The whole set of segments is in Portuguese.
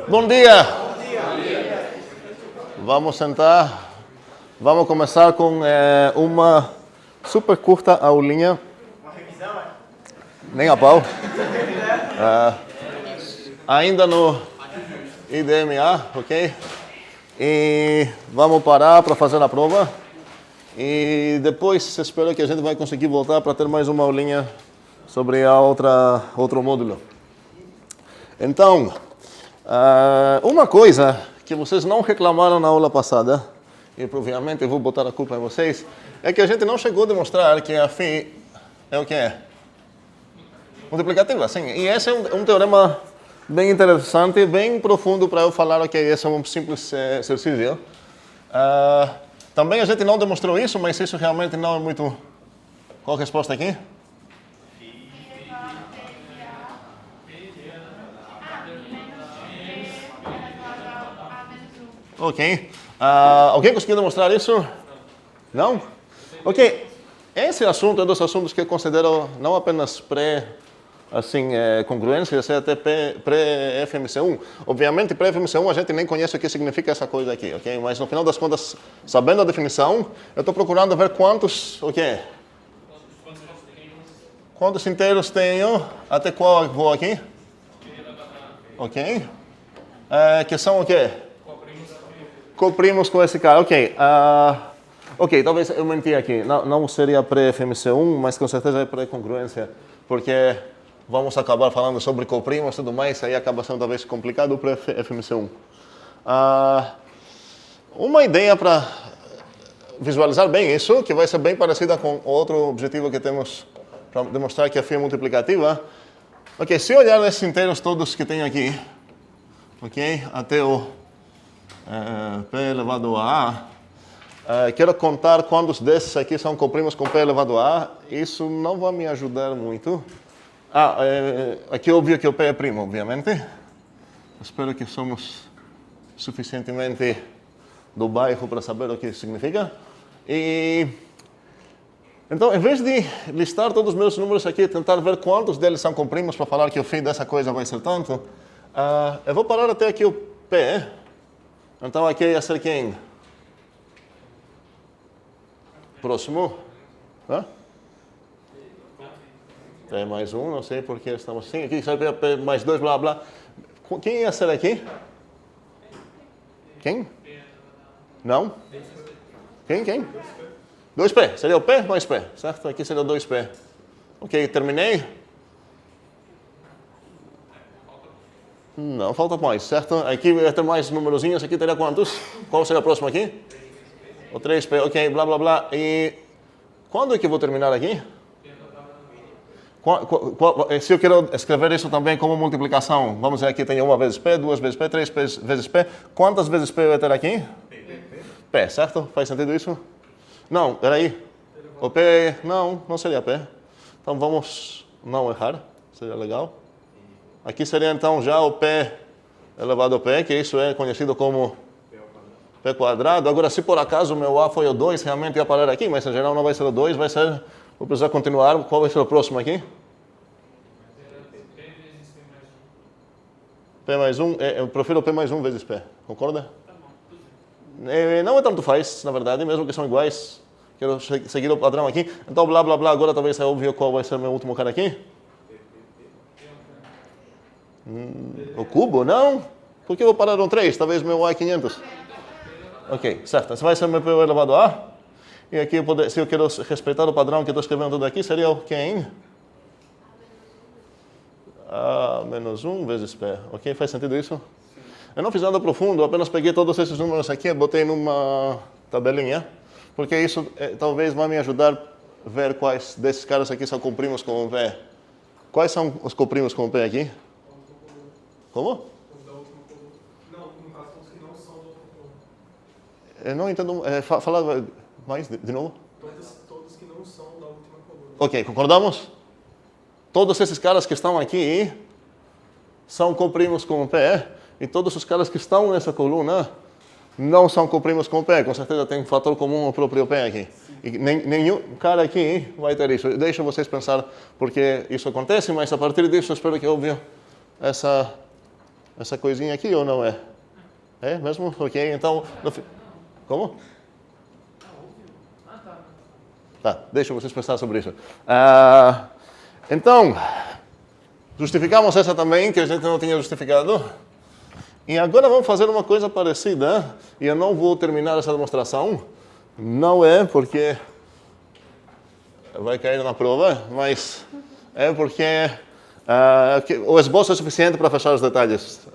Bom dia! Vamos sentar. Vamos começar com uma super curta aulinha. Uma revisão, é? Nem a pau. Ainda no IDMA, ok? E vamos parar para fazer a prova. E depois espero que a gente vai conseguir voltar para ter mais uma aulinha sobre outro módulo. Então, uma coisa que vocês não reclamaram na aula passada, e provavelmente eu vou botar a culpa em vocês, é que a gente não chegou a demonstrar que a φ é o que é? Multiplicativa, sim. E esse é um teorema bem interessante, bem profundo para eu falar, ok, esse é um simples exercício. Também a gente não demonstrou isso, mas isso realmente não é muito... Qual a resposta aqui? Ok. Alguém conseguiu demonstrar isso? Não? Ok. Esse assunto é dos assuntos que eu considero não apenas congruência, é até pré-FMC1. Obviamente, pré-FMC1 a gente nem conhece o que significa essa coisa aqui, ok? Mas no final das contas, sabendo a definição, eu estou procurando ver quantos, o quê? Quantos inteiros tenho? Até qual eu vou aqui? Ok. Que são o quê? Coprimos com esse cara, ok. Ok, talvez eu menti aqui. Não seria pré-FMC1, mas com certeza é pré-congruência, porque vamos acabar falando sobre coprimos e tudo mais, aí acaba sendo talvez complicado para FMC1. Uma ideia para visualizar bem isso, que vai ser bem parecida com outro objetivo que temos para demonstrar que a φ é multiplicativa. Ok, se olhar esses inteiros todos que tem aqui, ok, até o P elevado a quero contar quantos desses aqui são coprimos com P elevado a A. Isso não vai me ajudar muito. Aqui é óbvio que o P é primo, obviamente. Espero que somos suficientemente do bairro para saber o que significa. Então, em vez de listar todos os meus números aqui e tentar ver quantos deles são coprimos para falar que o φ dessa coisa vai ser tanto, eu vou parar até aqui o P. Então, aqui ia ser quem? Próximo? P mais 1, não sei por que estamos assim. Aqui seria P mais 2, blá, blá. Quem ia ser aqui? Quem? Não? Quem? 2P. Seria o P mais P, certo? Aqui seria o 2P. Ok, terminei. Não, falta mais, certo? Aqui vai ter mais numerozinhos. Aqui teria quantos? Qual seria o próximo aqui? O 3P, ok, blá, blá, blá. E quando é que eu vou terminar aqui? Se eu quero escrever isso também como multiplicação, vamos dizer aqui tem uma vezes P, duas vezes P, três vezes P. Quantas vezes P eu vou ter aqui? P, certo? Faz sentido isso? Não, peraí. O P, não seria P. Então vamos não errar, seria legal. Aqui seria então já o P elevado a P, que isso é conhecido como P quadrado. Agora, se por acaso o meu A foi o 2, realmente ia parar aqui, mas em geral não vai ser o 2, vai ser... Vou precisar continuar. Qual vai ser o próximo aqui? P mais 1. Eu prefiro P mais 1 vezes P. Concorda? Não é tanto faz, na verdade, mesmo que são iguais. Quero seguir o padrão aqui. Então, blá, blá, blá. Agora talvez é óbvio qual vai ser o meu último cara aqui. O cubo? Não. Por que eu vou parar no 3? Talvez meu A é 500. Ok, certo. Esse vai ser meu P elevado a A. E aqui, se eu quero respeitar o padrão que eu estou escrevendo tudo aqui, seria o quem? A menos 1 vezes P. Ok, faz sentido isso? Eu não fiz nada profundo, apenas peguei todos esses números aqui e botei numa tabelinha, porque isso talvez vai me ajudar a ver quais desses caras aqui são coprimos com o P. Quais são os coprimos com o P aqui? Como? Não, no caso, os que não são da outra coluna. Eu não entendo. Fala mais de novo. Todos que não são da última coluna. Ok, concordamos? Todos esses caras que estão aqui são coprimos com o P, e todos os caras que estão nessa coluna não são coprimos com o P. Com certeza tem um fator comum o próprio P aqui. E nenhum cara aqui vai ter isso. Deixa vocês pensar por que isso acontece, mas a partir disso espero que é óbvio essa essa coisinha aqui ou não é? É mesmo? Ok, então... Como? Tá, deixa vocês pensar sobre isso. Então, justificamos essa também, que a gente não tinha justificado. E agora vamos fazer uma coisa parecida. E eu não vou terminar essa demonstração. Não é porque vai cair na prova, mas é porque o esboço é suficiente para fechar os detalhes.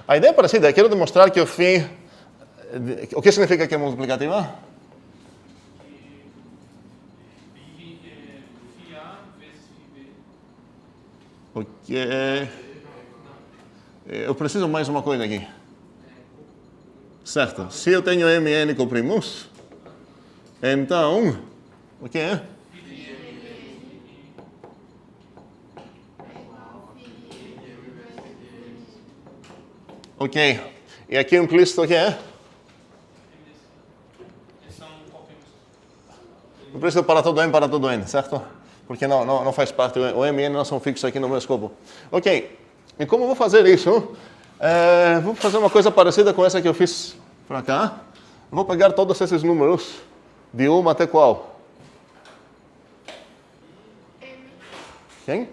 A ideia é parecida. Eu quero demonstrar que o φ... O que significa que é multiplicativa? Porque eu preciso mais uma coisa aqui. Certo. Se eu tenho mn com primos, então, o que é? Ok. E aqui o implícito o que é? O implícito para todo m, para todo n, certo? Porque não faz parte, o m e n não são fixos aqui no meu escopo. Ok, e como eu vou fazer isso? Vou fazer uma coisa parecida com essa que eu fiz para cá. Vou pegar todos esses números, de 1 até qual? Quem?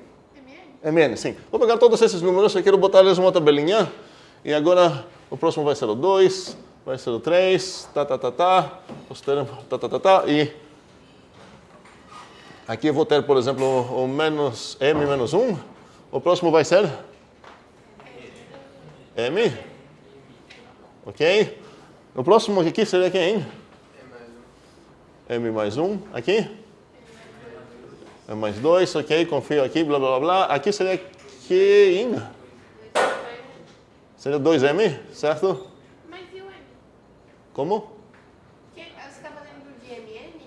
mn, sim. Vou pegar todos esses números, eu quero botar eles numa tabelinha. E agora, o próximo vai ser o 2, vai ser o 3, e... Aqui eu vou ter, por exemplo, o menos m menos 1. O próximo vai ser? M. Ok. O próximo aqui seria quem? M mais 1. Aqui? M mais 2. Ok, confio aqui, blá, blá, blá. Aqui seria quem? Seria 2m, certo? Mas e o M? Como? Você estava lembrando de MN?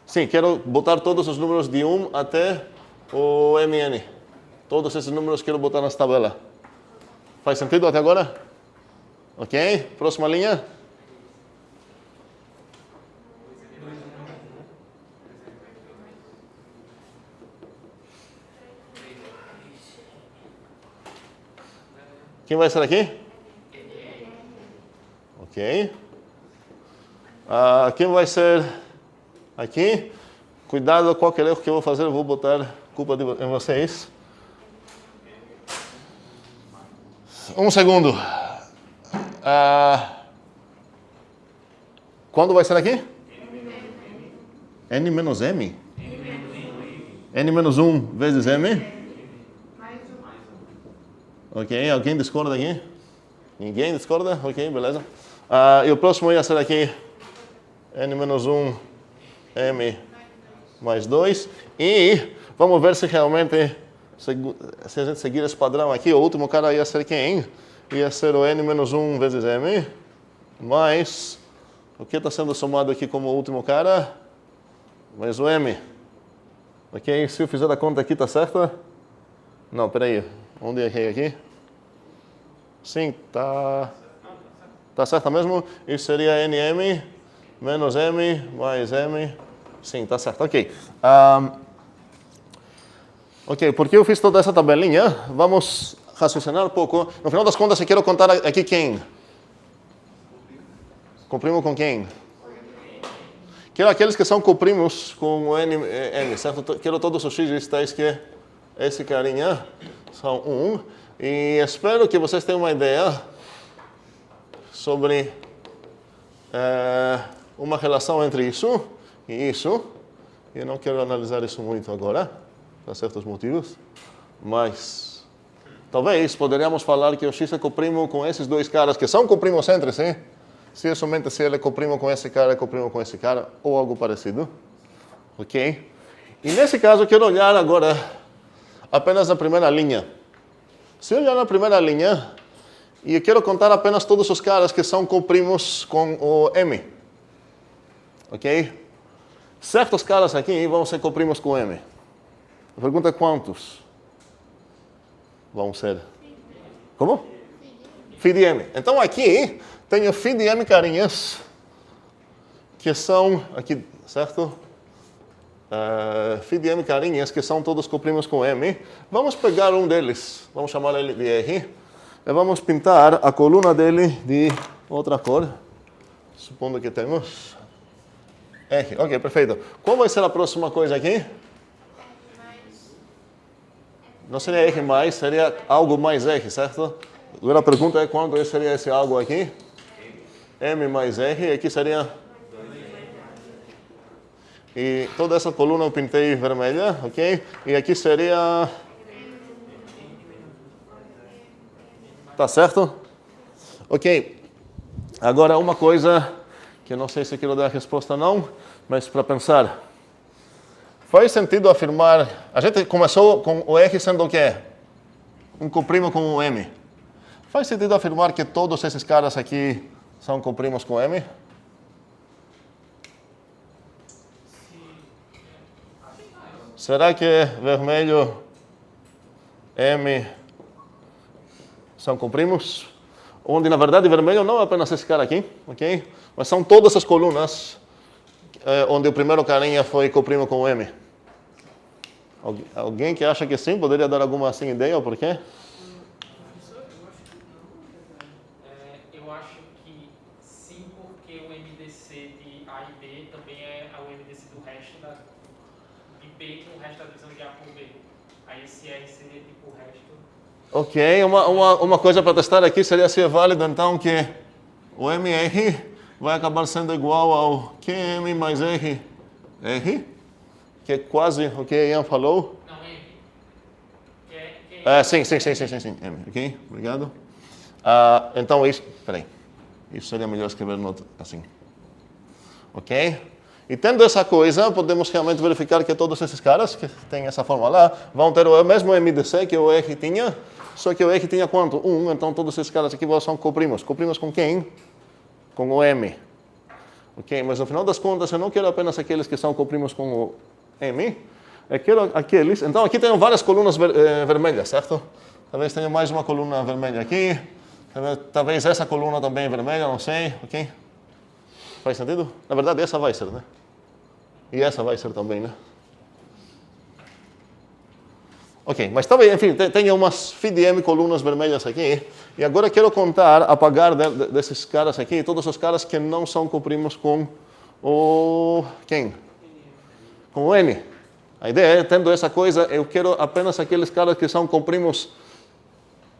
Sim, quero botar todos os números de 1 até o mn. Todos esses números quero botar nessa tabela. Faz sentido até agora? Ok, próxima linha. Quem vai ser aqui? Ok. Quem vai ser aqui? Cuidado, qualquer erro que eu vou fazer, eu vou botar culpa em vocês. Um segundo. Quando vai ser aqui? N menos M? N menos 1 vezes M? Ok, alguém discorda aqui? Ninguém discorda? Ok, beleza. E o próximo ia ser aqui N menos 1 M mais 2. E vamos ver se realmente, se a gente seguir esse padrão aqui, o último cara ia ser quem? Ia ser o N menos 1 vezes M, mais o que está sendo somado aqui como último cara? Mais o M. Ok, se eu fizer a conta aqui, está certa? Não, peraí. Onde errei aqui? Sim, tá certa mesmo? Isso seria NM menos M mais M. Sim, tá certo. Ok. Ok, porque eu fiz toda essa tabelinha, vamos raciocinar um pouco. No final das contas, eu quero contar aqui quem? Comprimos com quem? Quero aqueles que são comprimos com o N, certo? Quero todos os x tais que esse carinha são 1. E espero que vocês tenham uma ideia sobre uma relação entre isso e isso. Eu não quero analisar isso muito agora, por certos motivos, mas talvez poderíamos falar que o x é coprimo com esses dois caras que são coprimos entre si, se é somente se ele é coprimo com esse cara, é coprimo com esse cara, ou algo parecido. Ok? E nesse caso, eu quero olhar agora apenas a primeira linha. Se eu olhar na primeira linha, e eu quero contar apenas todos os caras que são coprimos com o M. Ok? Certos caras aqui vão ser coprimos com M. A pergunta é quantos vão ser? Como? Φ de M. Então aqui tenho φ de M carinhas, que são, aqui, certo? Φ de M carinhas, que são todos coprimos com M. Vamos pegar um deles, vamos chamar ele de R. E vamos pintar a coluna dele de outra cor. Supondo que temos R. Ok, perfeito. Qual vai ser a próxima coisa aqui? Não seria R mais, seria algo mais R, certo? Agora a pergunta é quanto seria esse algo aqui? M mais R, e aqui seria... E toda essa coluna eu pintei vermelha, ok? E aqui seria... Tá certo? Ok. Agora uma coisa que eu não sei se quero dar a resposta não, mas para pensar. Faz sentido afirmar... A gente começou com o R sendo o quê? Um coprimo com o M. Faz sentido afirmar que todos esses caras aqui são coprimos com M? Será que vermelho, M são coprimos? Onde, na verdade, vermelho não é apenas esse cara aqui, ok? Mas são todas as colunas onde o primeiro carinha foi coprimo com o M. Alguém que acha que sim, poderia dar alguma assim, ideia ou por quê? Eu acho que sim, porque o MDC de A e B também é o MDC do resto de B com o resto da divisão de A por B. Aí esse R seria tipo o resto. Ok, uma coisa para testar aqui seria se é válido então que o MR vai acabar sendo igual ao QM mais R, que é quase o que Ian falou. Não, M. Sim, M, ok, obrigado. Então isso, peraí, isso seria melhor escrever assim, ok? E tendo essa coisa, podemos realmente verificar que todos esses caras que têm essa forma lá vão ter o mesmo MDC que o R tinha, só que o R tinha quanto? 1, então todos esses caras aqui são coprimos. Coprimos com quem? Com o M. Ok, mas no final das contas eu não quero apenas aqueles que são coprimos com o M, eu quero aqueles... Então aqui tenho várias colunas vermelhas, certo? Talvez tenha mais uma coluna vermelha aqui, talvez essa coluna também é vermelha, não sei, ok? Faz sentido? Na verdade essa vai ser, né? E essa vai ser também, né? Ok, mas talvez, enfim, tenha umas FDM colunas vermelhas aqui. E agora quero contar, apagar desses caras aqui, todos os caras que não são coprimos com o... Quem? Com o N. A ideia é, tendo essa coisa, eu quero apenas aqueles caras que são coprimos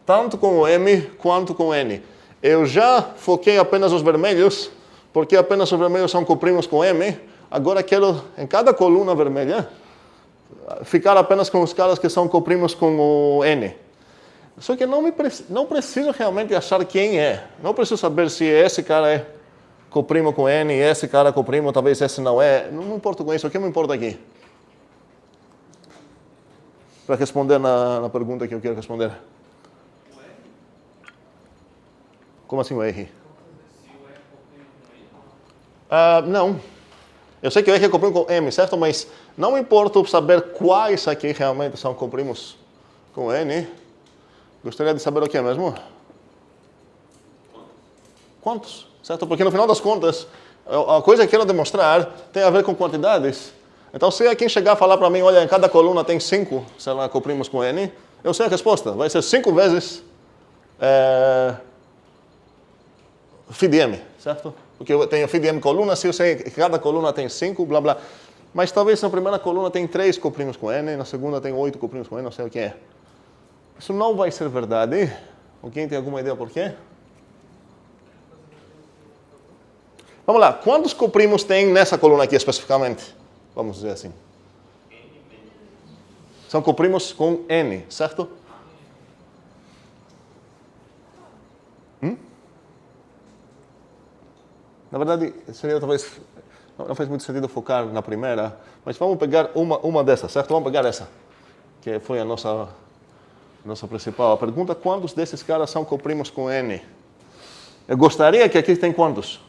tanto com o M quanto com o N. Eu já foquei apenas os vermelhos, porque apenas os vermelhos são coprimos com M. Agora quero, em cada coluna vermelha, ficar apenas com os caras que são coprimos com o N. Só que não preciso realmente achar quem é. Não preciso saber se esse cara é coprimo com N, esse cara é coprimo, talvez esse não é. Não me importo com isso. O que me importa aqui? Para responder na pergunta que eu quero responder. Como assim o R? Não. Eu sei que o R é coprimo com M, certo? Mas não me importa saber quais aqui realmente são coprimos com N. Gostaria de saber o que mesmo? Quantos? Certo? Porque no final das contas, a coisa que eu quero demonstrar tem a ver com quantidades. Então, se quem chegar a falar para mim, olha, em cada coluna tem 5, sei lá, coprimos com N, eu sei a resposta. Vai ser 5 vezes FDM, certo? Porque eu tenho FDM coluna, se eu sei que cada coluna tem 5, blá blá. Mas talvez na primeira coluna tem 3 coprimos com N, na segunda tem 8 coprimos com N, não sei o que é. Isso não vai ser verdade. Alguém tem alguma ideia por quê? Vamos lá, quantos coprimos tem nessa coluna aqui especificamente? Vamos dizer assim. São coprimos com N, certo? Na verdade, seria talvez... Não faz muito sentido focar na primeira, mas vamos pegar uma dessas, certo? Vamos pegar essa, que foi a nossa principal. A pergunta, quantos desses caras são coprimos com N? Eu gostaria que aqui tem quantos?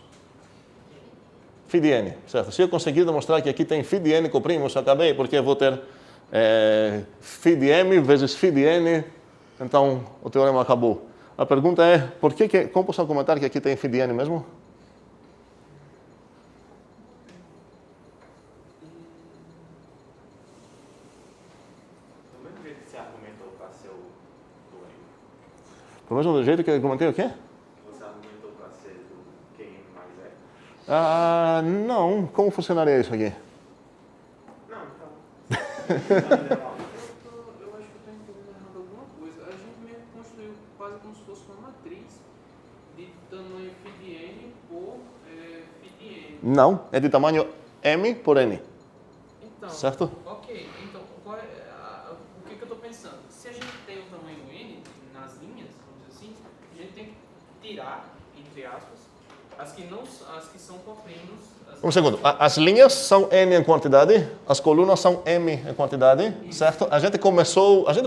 FDN, certo? Se eu conseguir demonstrar que aqui tem FDN coprimos, acabei, porque eu vou ter FDM vezes FDN, então o teorema acabou. A pergunta é, como posso comentar que aqui tem FDN mesmo? Do mesmo jeito que eu argumentei o quê? Você argumentou para ser do quem mais é? Ah, não. Como funcionaria isso aqui? Não, então. Eu acho que eu estou entendendo alguma coisa. A gente mesmo construiu quase como se fosse uma matriz de tamanho φdn por φdn. Não. É de tamanho m por n. Então, Certo? ok. Então, qual é o que eu estou pensando? Se a gente tem o tamanho n nas linhas, vamos dizer assim, a gente tem que tirar, entre aspas, as que são coprimos. Um segundo. As linhas são n em quantidade, as colunas são m em quantidade, certo? A gente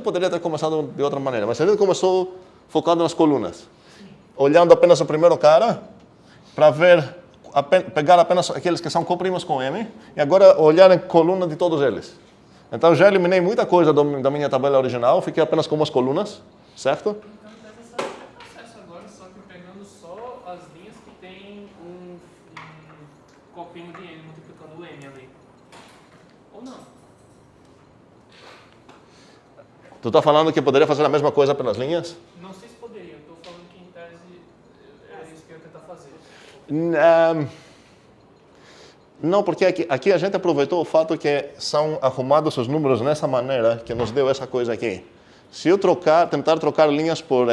poderia ter começado de outra maneira, mas a gente começou focado nas colunas. Olhando apenas o primeiro cara, para pegar apenas aqueles que são coprimos com m, e agora olhar em coluna de todos eles. Então já eliminei muita coisa da minha tabela original, fiquei apenas com as colunas, certo? Então deve ser o processo agora, só que pegando só as linhas que tem um copinho de n multiplicando o m ali. Ou não? Tu está falando que poderia fazer a mesma coisa pelas linhas? Não sei se poderia, eu estou falando que em tese é isso que eu ia tentar fazer. Não, porque aqui a gente aproveitou o fato que são arrumados os números nessa maneira que nos deu essa coisa aqui. Se eu tentar trocar linhas por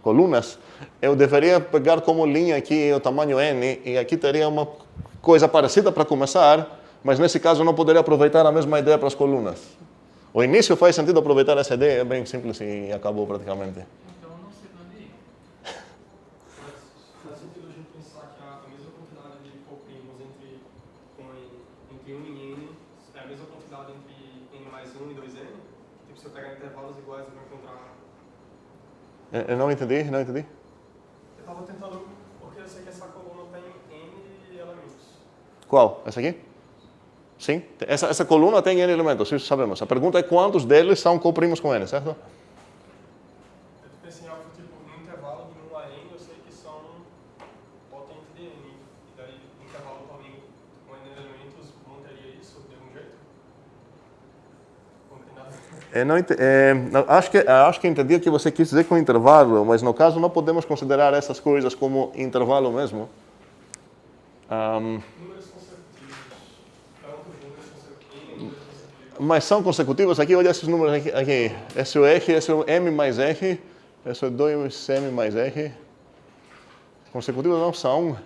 colunas, eu deveria pegar como linha aqui o tamanho n, e aqui teria uma coisa parecida para começar, mas nesse caso eu não poderia aproveitar a mesma ideia para as colunas. O início faz sentido aproveitar essa ideia, é bem simples e acabou praticamente. Então eu não sei para onde ir. Faz sentido a gente pensar que a mesma quantidade de coprimos entre 1 e n é a mesma quantidade entre n mais 1 e 2n? Tipo, se eu pegar intervalos iguais, eu vou encontrar... Eu não entendi. Eu estava tentando, porque eu sei que essa coluna tem n elementos. Qual? Essa aqui? Sim. Essa coluna tem n elementos, isso sabemos. A pergunta é quantos deles são coprimos com n, certo? Eu pensei em algo tipo, no intervalo de 1 a n, eu sei que são potente de n. E daí, no intervalo também com n elementos, manteria isso de algum jeito? Não tem nada. Acho que entendi o que você quis dizer com intervalo, mas no caso não podemos considerar essas coisas como intervalo mesmo. Números consecutivos. Quantos números consecutivos? Mas são consecutivos aqui, olha esses números aqui. Esse é o R, esse é o M mais R, esse é o 2M mais R. Consecutivos não são.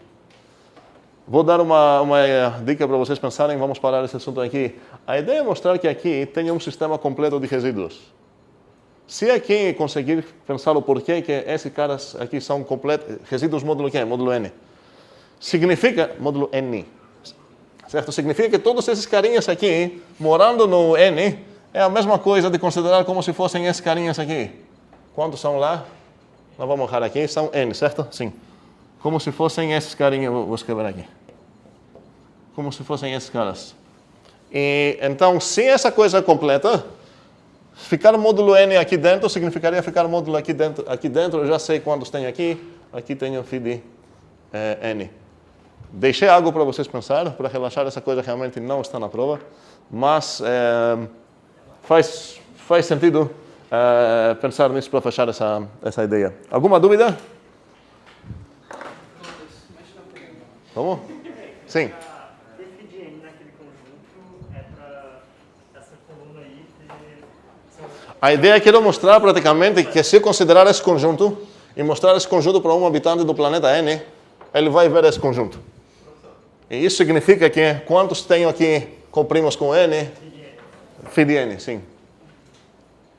Vou dar uma dica para vocês pensarem, vamos parar esse assunto aqui. A ideia é mostrar que aqui tem um sistema completo de resíduos. Se aqui conseguir pensar o porquê que esses caras aqui são completos, resíduos módulo quê? Módulo N. Significa, módulo N, certo? Significa que todos esses carinhas aqui, morando no N, é a mesma coisa de considerar como se fossem esses carinhas aqui. Quantos são lá? Não vamos errar aqui, são N, certo? Sim. Como se fossem esses carinhas, vou escrever aqui. Como se fossem esses caras. E, então, se essa coisa é completa, ficar módulo N aqui dentro significaria ficar módulo aqui dentro. Aqui dentro eu já sei quantos tem aqui tenho FID N. Deixei algo para vocês pensar, para relaxar, essa coisa realmente não está na prova, mas faz sentido pensar nisso para fechar essa ideia. Alguma dúvida? Como? Sim. Esse FDN naquele conjunto é para essa coluna aí A ideia é que eu mostrar praticamente que se eu considerar esse conjunto e mostrar esse conjunto para um habitante do planeta N, ele vai ver esse conjunto. E isso significa que quantos tenho aqui comprimos com N? FDN, sim.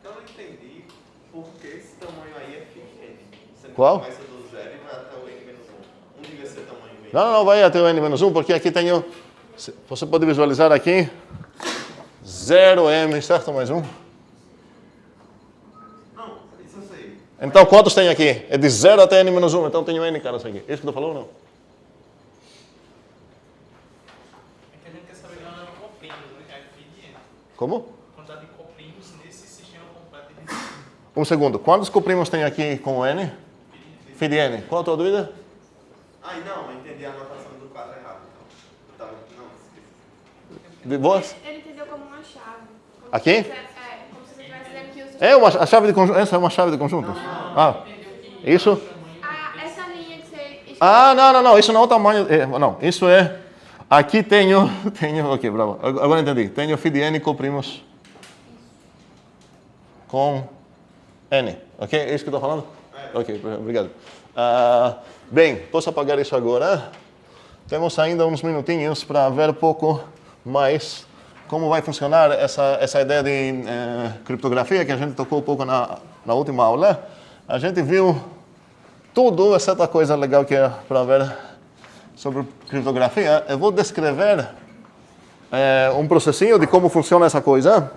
Então eu entendi por que esse tamanho aí é FDN. Você Qual? começa do 0 e vai até o n menos 1. Não devia ser tamanho mesmo. Não, vai até o N-1, porque aqui tenho... Você pode visualizar aqui 0M, certo? Mais 1. Não, isso eu sei. Então, quantos tem aqui? É de 0 até N-1, então tenho N caras aqui. Isso que tu falou ou não? É que a gente quer saber qual é o coprimos, né? É FDN. Como? Quantidade de coprimos nesse sistema completo de Um segundo. Quantos comprimos tem aqui com o N? FDN. Qual a tua dúvida? Ai, não, eu entendi a anotação do quadro errado. Então. Não, esqueci. De boas? Ele entendeu como uma chave. Como Aqui? como se você estivesse dizendo que os a chave de conjunto. Essa é uma chave de conjuntos? Ah, isso? Ah, essa linha que você... Ah, não, isso não é o tamanho. Não, isso é. Aqui tenho. Ok, bravo. Agora entendi. Tenho φ de n coprimos com n. Ok? É isso que eu estou falando? Ok, obrigado. Bem, posso apagar isso agora. Temos ainda uns minutinhos para ver um pouco mais como vai funcionar essa ideia de criptografia que a gente tocou um pouco na última aula. A gente viu tudo, exceto a coisa legal que é para ver sobre criptografia. Eu vou descrever um processinho de como funciona essa coisa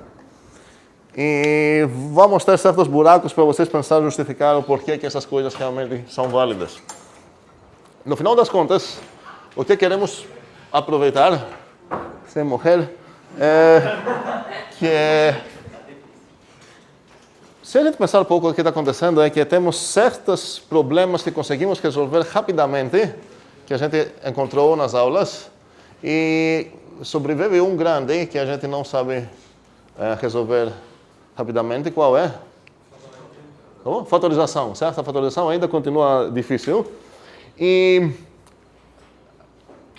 e vou mostrar certos buracos para vocês pensarem justificar o porquê que essas coisas realmente são válidas. No final das contas, o que queremos aproveitar, sem morrer, se a gente pensar um pouco o que está acontecendo, é que temos certos problemas que conseguimos resolver rapidamente, que a gente encontrou nas aulas, e sobrevive um grande que a gente não sabe resolver rapidamente. Qual é? Como? Fatorização, certo? A fatorização ainda continua difícil. E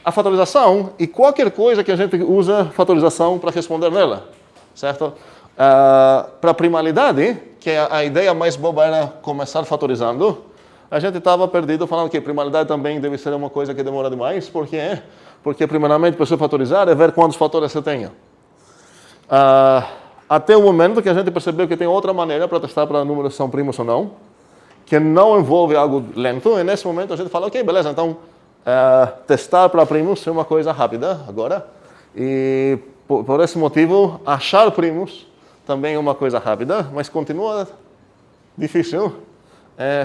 a fatorização e qualquer coisa que a gente usa fatorização para responder nela, certo? Para a primalidade, que a ideia mais boba era começar fatorizando, a gente estava perdido falando que primalidade também deve ser uma coisa que demora demais. Por quê? Porque primeiramente para você fatorizar é ver quantos fatores você tem. Até o momento que a gente percebeu que tem outra maneira para testar para números que são primos ou não, que não envolve algo lento, e nesse momento a gente fala, ok, beleza, então testar para primos é uma coisa rápida agora, e por esse motivo achar primos também é uma coisa rápida, mas continua difícil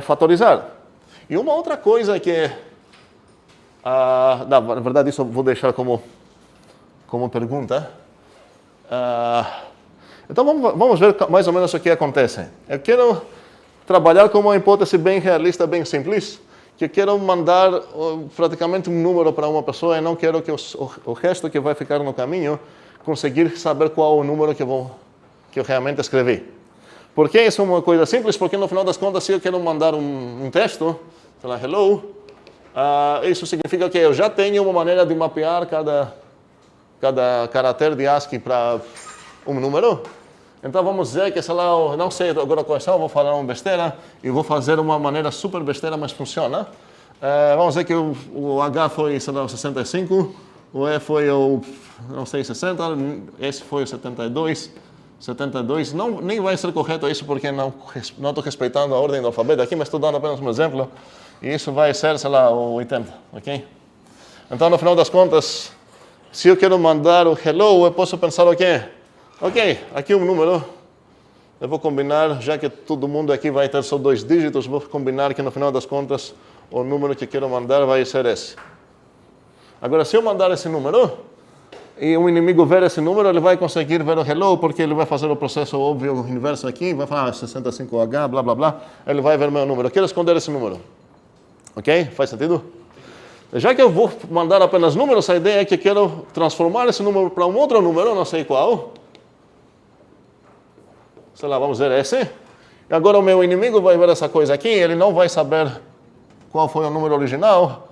fatorizar. E uma outra coisa que, na verdade isso eu vou deixar como pergunta. Então vamos ver mais ou menos o que acontece. Eu quero trabalhar com uma hipótese bem realista, bem simples, que eu quero mandar praticamente um número para uma pessoa e não quero que o resto que vai ficar no caminho conseguir saber qual o número que eu realmente escrevi. Por que isso é uma coisa simples? Porque no final das contas, se eu quero mandar um texto, sei lá, hello, isso significa que eu já tenho uma maneira de mapear cada caractere de ASCII para um número. Então vamos dizer que, sei lá, eu não sei agora quais são, vou falar uma besteira e vou fazer uma maneira super besteira, mas funciona. Vamos dizer que o H foi, sei lá, o 65, o E foi o, não sei, 60, esse foi o 72, nem vai ser correto isso porque não estou respeitando a ordem do alfabeto aqui, mas estou dando apenas um exemplo, e isso vai ser, sei lá, o 80, ok? Então, no final das contas, se eu quero mandar o hello, eu posso pensar o quê? Ok, aqui um número, eu vou combinar, já que todo mundo aqui vai ter só 2 dígitos, vou combinar que no final das contas o número que quero mandar vai ser esse. Agora, se eu mandar esse número e um inimigo ver esse número, ele vai conseguir ver o hello, porque ele vai fazer o processo óbvio inverso aqui, vai falar 65H, blá blá blá, ele vai ver meu número. Eu quero esconder esse número. Ok? Faz sentido? Já que eu vou mandar apenas números, a ideia é que eu quero transformar esse número para um outro número, não sei qual. Sei lá, vamos dizer esse. E agora o meu inimigo vai ver essa coisa aqui, ele não vai saber qual foi o número original.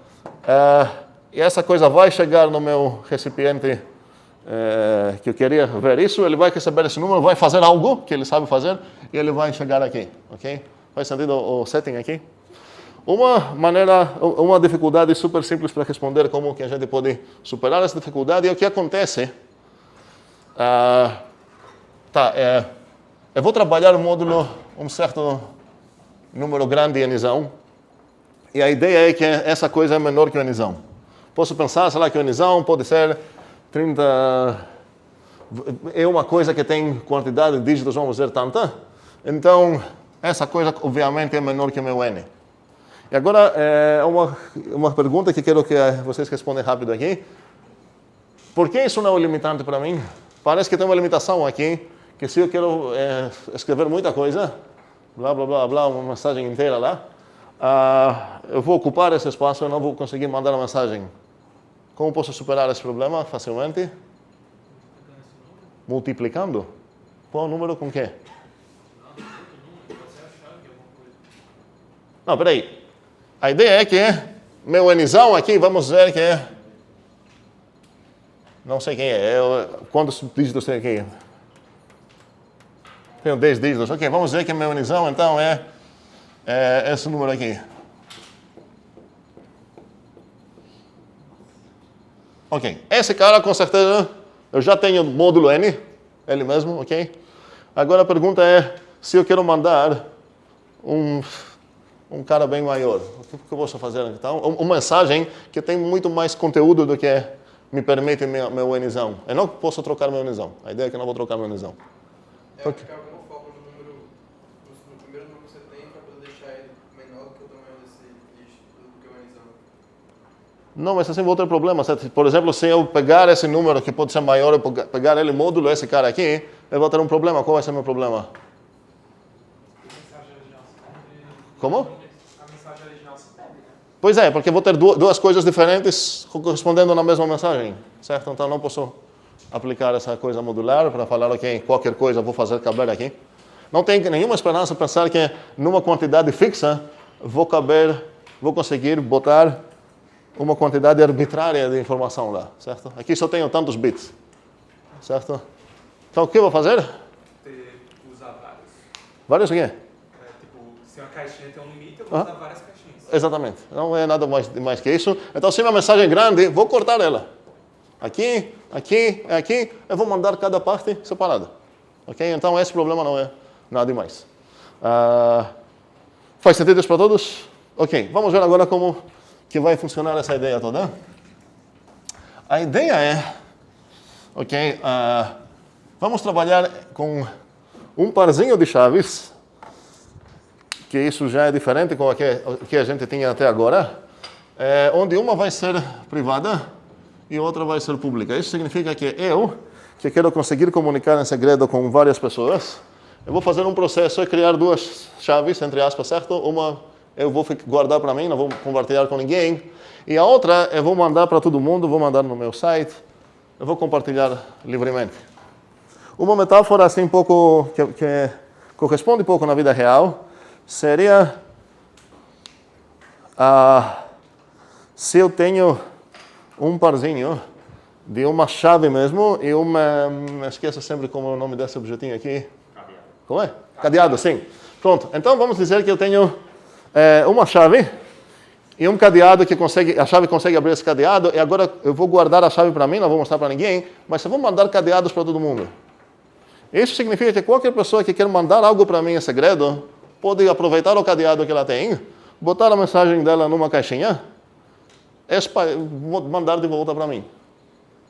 E essa coisa vai chegar no meu recipiente que eu queria ver isso, ele vai receber esse número, vai fazer algo que ele sabe fazer, e ele vai chegar aqui. Ok? Faz sentido o setting aqui? Uma dificuldade super simples para responder como que a gente pode superar essa dificuldade é o que acontece. Eu vou trabalhar um módulo, um certo número grande em nzão, e a ideia é que essa coisa é menor que o nzão. Posso pensar, sei lá, que o nzão pode ser 30... É uma coisa que tem quantidade de dígitos, vamos dizer, tanta. Então, essa coisa, obviamente, é menor que o meu n. E agora, uma pergunta que quero que vocês respondam rápido aqui. Por que isso não é limitante para mim? Parece que tem uma limitação aqui, que se eu quero escrever muita coisa, blá, blá, blá, blá, uma mensagem inteira lá, eu vou ocupar esse espaço e não vou conseguir mandar a mensagem. Como posso superar esse problema facilmente? Multiplicando. Qual número com quê? Não, peraí. A ideia é que meu Nzão aqui, vamos ver que é... Não sei quem é. Quantos dígitos tem aqui? Tenho 10 dígitos. Ok, vamos ver que meu Nzão, então, é esse número aqui. Ok. Esse cara, com certeza, eu já tenho módulo N. Ele mesmo, ok? Agora a pergunta é se eu quero mandar um cara bem maior. O que eu posso fazer então? Uma mensagem que tem muito mais conteúdo do que me permite meu Nzão. Eu não posso trocar meu Nzão. A ideia é que eu não vou trocar meu Nzão. Ficar alguma forma no primeiro número que você tem para poder deixar ele menor do que o tamanho do que o Nzão. Não, mas assim vou ter problema. Por exemplo, se eu pegar esse número que pode ser maior, eu pegar ele módulo, esse cara aqui, eu vou ter um problema. Qual vai ser o meu problema? Como? A mensagem original se perde, né? Pois é, porque vou ter duas coisas diferentes correspondendo na mesma mensagem, certo? Então não posso aplicar essa coisa modular para falar, ok, qualquer coisa vou fazer caber aqui. Não tem nenhuma esperança pensar que numa quantidade fixa vou conseguir botar uma quantidade arbitrária de informação lá, certo? Aqui só tenho tantos bits, certo? Então o que eu vou fazer? Usar vários. Vários o quê? Tipo, se uma caixinha tem um limite, eu vou usar várias caixinhas. Exatamente. Não é nada mais que isso. Então, se uma mensagem é grande, vou cortar ela. Aqui, eu vou mandar cada parte separada. Ok? Então, esse problema não é nada demais. Faz sentido isso para todos? Ok. Vamos ver agora como que vai funcionar essa ideia toda. A ideia é... Ok. Vamos trabalhar com um parzinho de chaves, que isso já é diferente com o que a gente tinha até agora, onde uma vai ser privada e outra vai ser pública. Isso significa que que quero conseguir comunicar em segredo com várias pessoas, eu vou fazer um processo e criar duas chaves, entre aspas, certo? Uma eu vou guardar para mim, não vou compartilhar com ninguém, e a outra eu vou mandar para todo mundo, vou mandar no meu site, eu vou compartilhar livremente. Uma metáfora assim um pouco que corresponde um pouco na vida real seria se eu tenho um parzinho de uma chave mesmo e esqueço sempre como é o nome desse objetinho aqui. Cadeado. Como é? Cadeado, sim. Pronto, então vamos dizer que eu tenho uma chave e um cadeado que a chave consegue abrir esse cadeado, e agora eu vou guardar a chave para mim, não vou mostrar para ninguém, mas eu vou mandar cadeados para todo mundo. Isso significa que qualquer pessoa que quer mandar algo para mim em segredo pode aproveitar o cadeado que ela tem, botar a mensagem dela numa caixinha e mandar de volta para mim.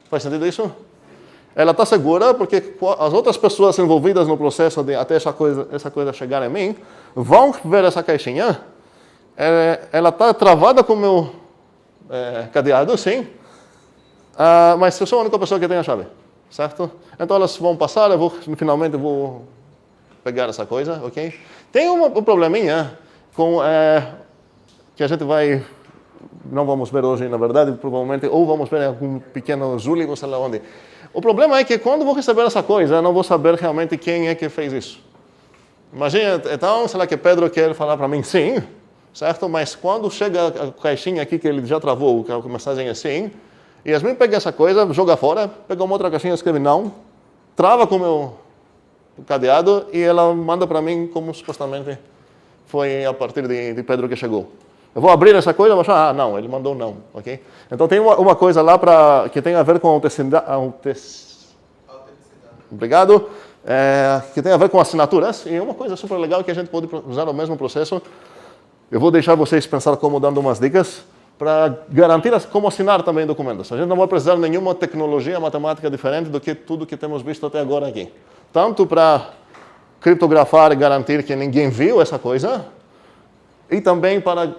Faz sentido isso? Ela está segura porque as outras pessoas envolvidas no processo de até essa coisa chegar em mim vão ver essa caixinha. Ela está travada com o meu cadeado, sim, mas eu sou a única pessoa que tem a chave, certo? Então elas vão passar, finalmente vou pegar essa coisa, ok? Tem um probleminha com que a gente não vamos ver hoje, na verdade, provavelmente, ou vamos ver em algum pequeno Zuli, não sei lá onde. O problema é que quando vou receber essa coisa, eu não vou saber realmente quem é que fez isso. Imagina, então, será que Pedro quer falar para mim sim, certo? Mas quando chega a caixinha aqui que ele já travou, a mensagem é sim, e Yasmin pega essa coisa, joga fora, pega uma outra caixinha, escreve não, trava com o meu cadeado e ela manda para mim como supostamente foi a partir de Pedro que chegou. Eu vou abrir essa coisa e vou achar, não, ele mandou não, ok? Então tem uma coisa lá que tem a ver com autenticidade. Obrigado. Que tem a ver com assinaturas, e uma coisa super legal que a gente pode usar no mesmo processo. Eu vou deixar vocês pensar como dando umas dicas para garantir como assinar também documentos. A gente não vai precisar de nenhuma tecnologia matemática diferente do que tudo que temos visto até agora aqui. Tanto para criptografar e garantir que ninguém viu essa coisa, e também para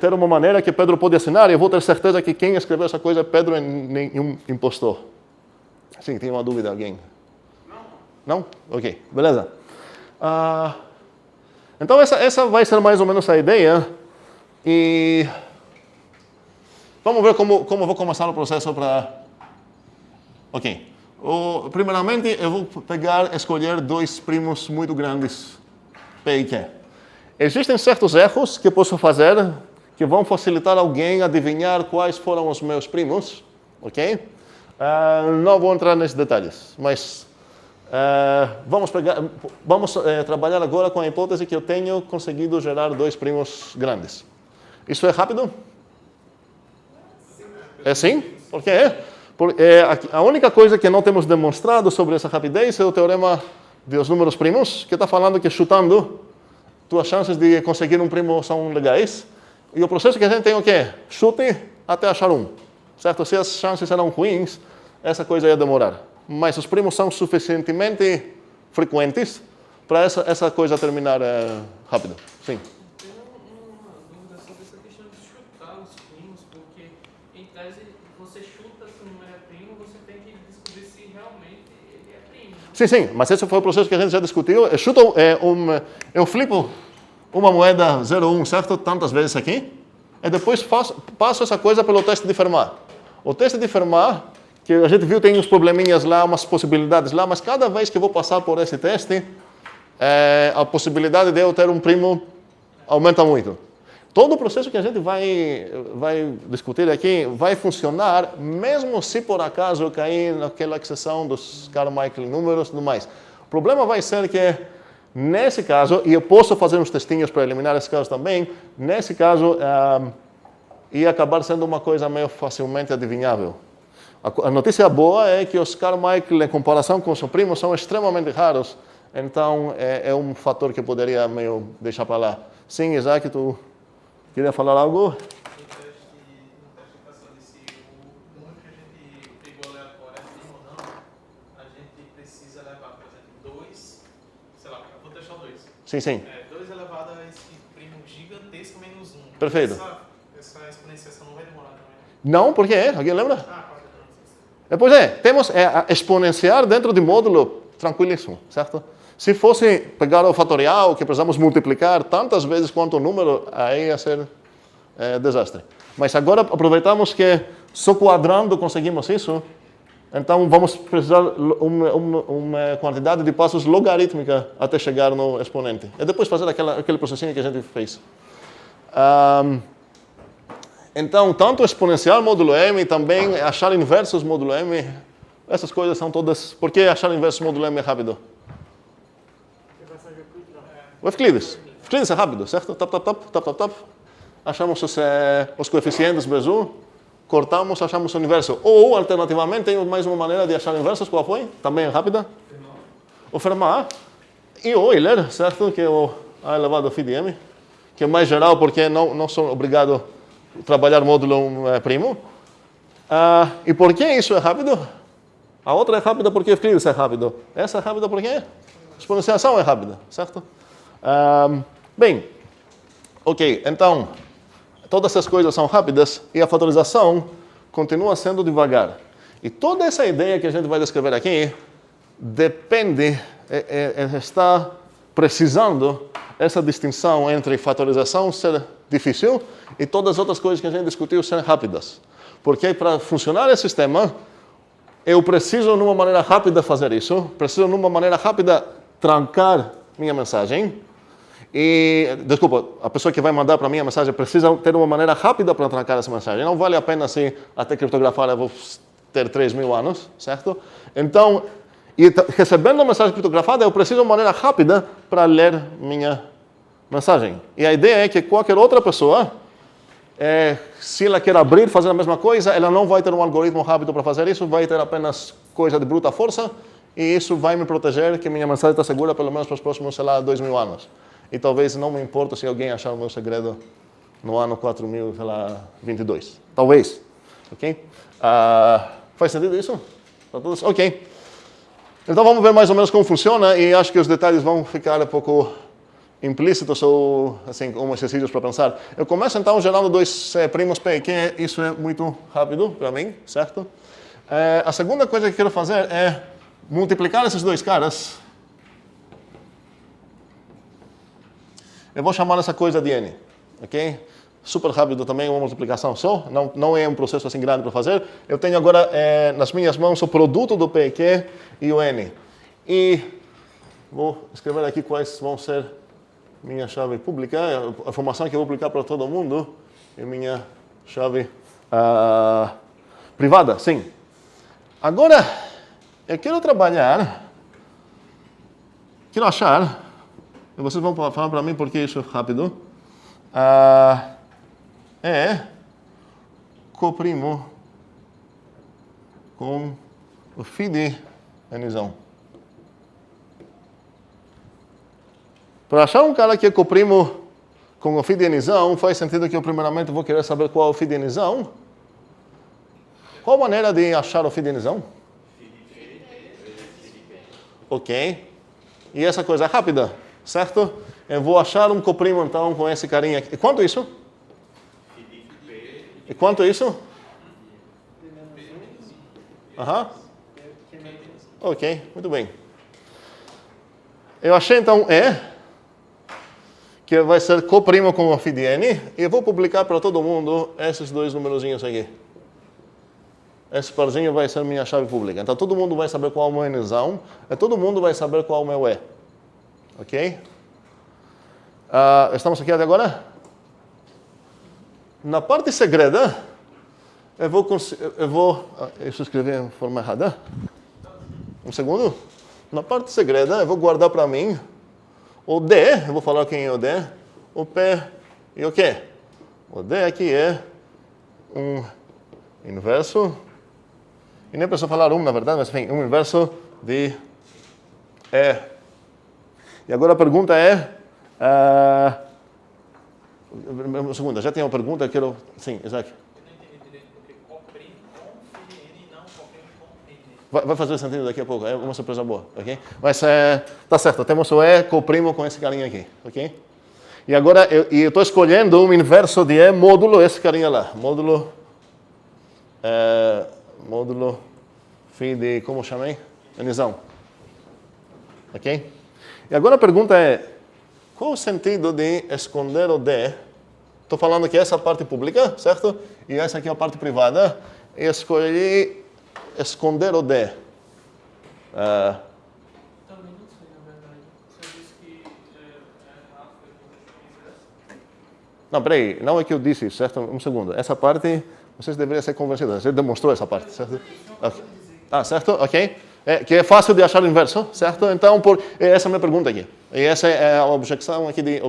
ter uma maneira que Pedro pode assinar, e eu vou ter certeza que quem escreveu essa coisa é Pedro e nenhum impostor. Sim, tem uma dúvida alguém? Não? Ok, beleza. Então essa vai ser mais ou menos a ideia. E vamos ver como vou começar o processo para... Ok. Primeiramente, eu vou escolher dois primos muito grandes, P e Q. Existem certos erros que posso fazer que vão facilitar alguém adivinhar quais foram os meus primos, ok? Não vou entrar nesses detalhes, mas vamos trabalhar agora com a hipótese que eu tenho conseguido gerar 2 primos grandes. Isso é rápido? É sim? Por quê? Porque a única coisa que não temos demonstrado sobre essa rapidez é o teorema dos números primos, que está falando que chutando, tuas chances de conseguir um primo são legais. E o processo que a gente tem é o quê? Chute até achar um. Certo? Se as chances eram ruins, essa coisa ia demorar. Mas os primos são suficientemente frequentes para essa coisa terminar rápido. Sim. Tenho uma dúvida sobre essa questão de chutar os primos, porque em tese você chuta se o número é primo, você tem que descobrir se realmente ele é primo. Sim, mas esse foi o processo que a gente já discutiu. Eu flipo uma moeda 0,1, certo? Tantas vezes aqui. E depois passo essa coisa pelo teste de Fermat. O teste de Fermat, que a gente viu, tem uns probleminhas lá, umas possibilidades lá, mas cada vez que eu vou passar por esse teste, a possibilidade de eu ter um primo aumenta muito. Todo o processo que a gente vai discutir aqui vai funcionar, mesmo se por acaso eu cair naquela exceção dos Carmichael números e tudo mais. O problema vai ser que, nesse caso, e eu posso fazer uns testinhos para eliminar esse caso também, nesse caso, ia acabar sendo uma coisa meio facilmente adivinhável. A notícia boa é que os Carmichael, em comparação com os primos, são extremamente raros, então é um fator que eu poderia meio deixar para lá. Sim, Isaac, tu queria falar algo? No teste passou se o número que a gente pegou aleatório é primo ou não, a gente precisa levar, por exemplo, 2, sei lá, eu vou testar o 2. Sim. 2 elevado a esse primo gigantesco menos 1. Perfeito. Essa exponenciação não vai demorar também. Não, por quê? Alguém lembra? Pode não. Pois temos exponenciar dentro de módulo tranquilíssimo, certo? Se fosse pegar o fatorial, que precisamos multiplicar tantas vezes quanto o número, aí ia ser desastre. Mas agora aproveitamos que só quadrando conseguimos isso, então vamos precisar uma quantidade de passos logarítmica até chegar no exponente. E depois fazer aquele processinho que a gente fez. Então, tanto exponencial módulo M, também achar inversos módulo M, essas coisas são todas... Por que achar inversos módulo M é rápido? O Euclides. Euclides é rápido, certo? Tap. Achamos os coeficientes Bezout, cortamos, achamos o inverso. Ou, alternativamente, tem mais uma maneira de achar inversos. Qual foi? Também é rápida? O Fermat. E o Euler, certo? Que é o A elevado a φ de M, que é mais geral porque não sou obrigado a trabalhar módulo primo. E por que isso é rápido? A outra é rápida porque Euclides é rápido. Essa é rápida porque a exponenciação é rápida, certo? Bem, ok, então, todas essas coisas são rápidas e a fatorização continua sendo devagar. E toda essa ideia que a gente vai descrever aqui depende, está precisando essa distinção entre fatorização ser difícil e todas as outras coisas que a gente discutiu serem rápidas. Porque para funcionar esse sistema, eu preciso, de uma maneira rápida, fazer isso, preciso, de uma maneira rápida, trancar minha mensagem. E, desculpa, a pessoa que vai mandar para mim a mensagem precisa ter uma maneira rápida para trancar essa mensagem. Não vale a pena se até criptografar eu vou ter 3.000 anos, certo? Então, recebendo a mensagem criptografada, eu preciso de uma maneira rápida para ler minha mensagem. E a ideia é que qualquer outra pessoa, se ela quer abrir, fazer a mesma coisa, ela não vai ter um algoritmo rápido para fazer isso, vai ter apenas coisa de bruta força, e isso vai me proteger que minha mensagem está segura pelo menos para os próximos, 2.000 anos. E talvez não me importa se alguém achar o meu segredo no ano 4022. Talvez. Ok? Faz sentido isso? Para todos? Ok. Então vamos ver mais ou menos como funciona e acho que os detalhes vão ficar um pouco implícitos ou assim, como exercícios para pensar. Eu começo então gerando 2 primos P, que isso é muito rápido para mim, certo? A segunda coisa que quero fazer é multiplicar esses 2 caras. Eu vou chamar essa coisa de N, ok? Super rápido também, uma multiplicação só, não é um processo assim grande para fazer. Eu tenho agora nas minhas mãos o produto do P, Q e o N. E vou escrever aqui quais vão ser minha chave pública, a informação que eu vou publicar para todo mundo, é minha chave privada, sim. Agora, eu quero achar, e vocês vão falar para mim porque isso é rápido, coprimo com o fidelisão. Para achar um cara que é coprimo com o fidelisão, faz sentido que eu primeiramente vou querer saber qual é o fidelisão. Qual a maneira de achar o fidelisão? Ok. E essa coisa é rápida, certo? Eu vou achar um coprimo então com esse carinha aqui. E quanto isso? E quanto isso? Ok, muito bem. Eu achei então que vai ser coprimo com o φ de n, e eu vou publicar para todo mundo esses dois numerozinhos aqui. Esse parzinho vai ser minha chave pública. Então todo mundo vai saber qual é o meu nzão, e todo mundo vai saber qual é o meu e. Ok? Estamos aqui até agora? Na parte segreda, isso escrevi em forma errada. Um segundo. Na parte segreda, eu vou guardar para mim o D, eu vou falar quem é o D, o P e o Q. O D aqui é um inverso, e nem preciso falar na verdade, mas enfim, um inverso de E. E agora a pergunta é... um segundo, já tem uma pergunta, eu quero... Sim, Isaac. Eu não entendi direito porque coprimo com φ de n e não coprimo com n. Vai fazer sentido daqui a pouco, é uma surpresa boa, ok? Mas tá certo, temos o E coprimo com esse carinha aqui, ok? E agora eu estou escolhendo um inverso de E módulo esse carinha lá, módulo φ de, como chamei? Nzão, ok? E agora a pergunta é, qual o sentido de esconder o D? Estou falando que essa é a parte pública, certo? E essa aqui é a parte privada, e escolhi esconder o D. Também não sei, na verdade. Você disse que rápido Não, peraí, não é que eu disse isso, certo? Um segundo. Essa parte, vocês deveriam ser convencidos. Você demonstrou essa parte, certo? Okay. Certo? Ok. Que é fácil de achar o inverso, certo? Então, essa é a minha pergunta aqui. E essa é a objeção aqui de